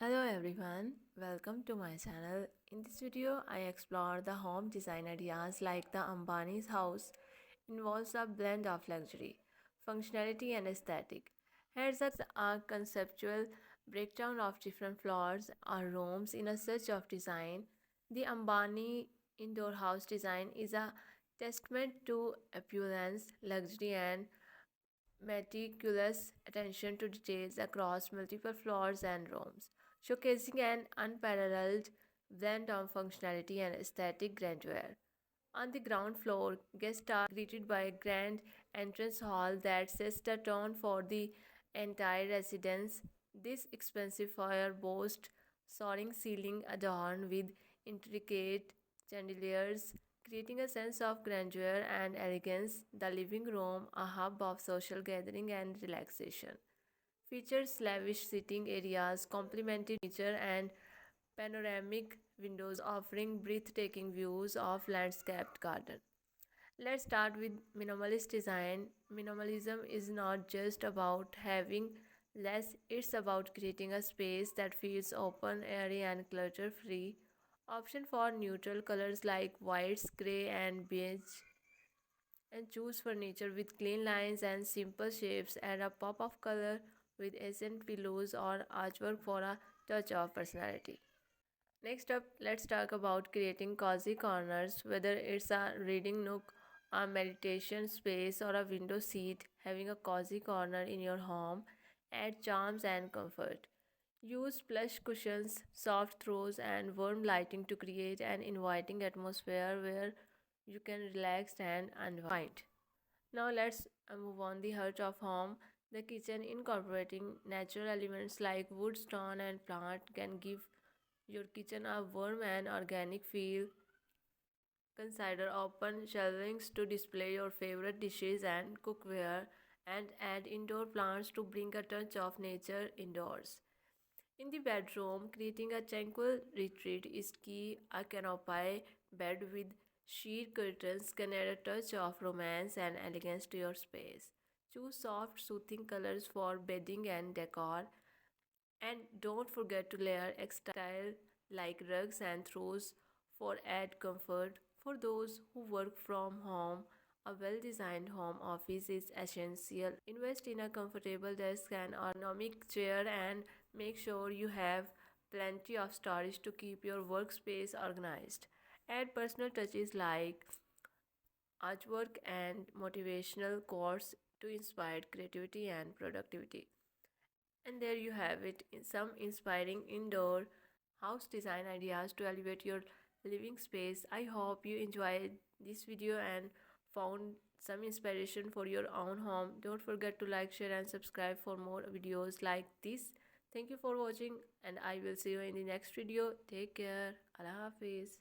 Hello everyone, welcome to my channel. In this video, I explore the home design ideas like the Ambani's house involves a blend of luxury, functionality and aesthetic. Here's a conceptual breakdown of different floors or rooms in a search of design. The Ambani indoor house design is a testament to opulence, luxury and meticulous attention to details across multiple floors and rooms, showcasing an unparalleled blend of functionality and aesthetic grandeur. On the ground floor, guests are greeted by a grand entrance hall that sets the tone for the entire residence. This expensive foyer boasts soaring ceiling adorned with intricate chandeliers, creating a sense of grandeur and elegance. The living room, a hub of social gathering and relaxation, features lavish sitting areas, complemented furniture, and panoramic windows offering breathtaking views of landscaped garden. Let's start with minimalist design. Minimalism is not just about having less, it's about creating a space that feels open, airy, and clutter free. Option for neutral colors like whites, gray, and beige, and choose furniture with clean lines and simple shapes. Add a pop of color with accent pillows or artwork for a touch of personality. Next up, let's talk about creating cozy corners. Whether it's a reading nook, a meditation space, or a window seat, having a cozy corner in your home adds charms and comfort. Use plush cushions, soft throws, and warm lighting to create an inviting atmosphere where you can relax and unwind. Now let's move on the heart of home. The kitchen, incorporating natural elements like wood, stone, and plant, can give your kitchen a warm and organic feel. Consider open shelvings to display your favorite dishes and cookware, and add indoor plants to bring a touch of nature indoors. In the bedroom, creating a tranquil retreat is key. A canopy bed with sheer curtains can add a touch of romance and elegance to your space. Choose soft, soothing colors for bedding and decor, and don't forget to layer textile like rugs and throws for added comfort. For those who work from home, a well designed home office is essential. Invest in a comfortable desk and ergonomic chair, and make sure you have plenty of storage to keep your workspace organized. Add personal touches like artwork and motivational quotes to inspire creativity and productivity. And there you have it, some inspiring indoor house design ideas to elevate your living space. I hope you enjoyed this video and found some inspiration for your own home. Don't forget to like, share, and subscribe for more videos like this. Thank you for watching, and I will see you in the next video. Take care. Allah Hafiz.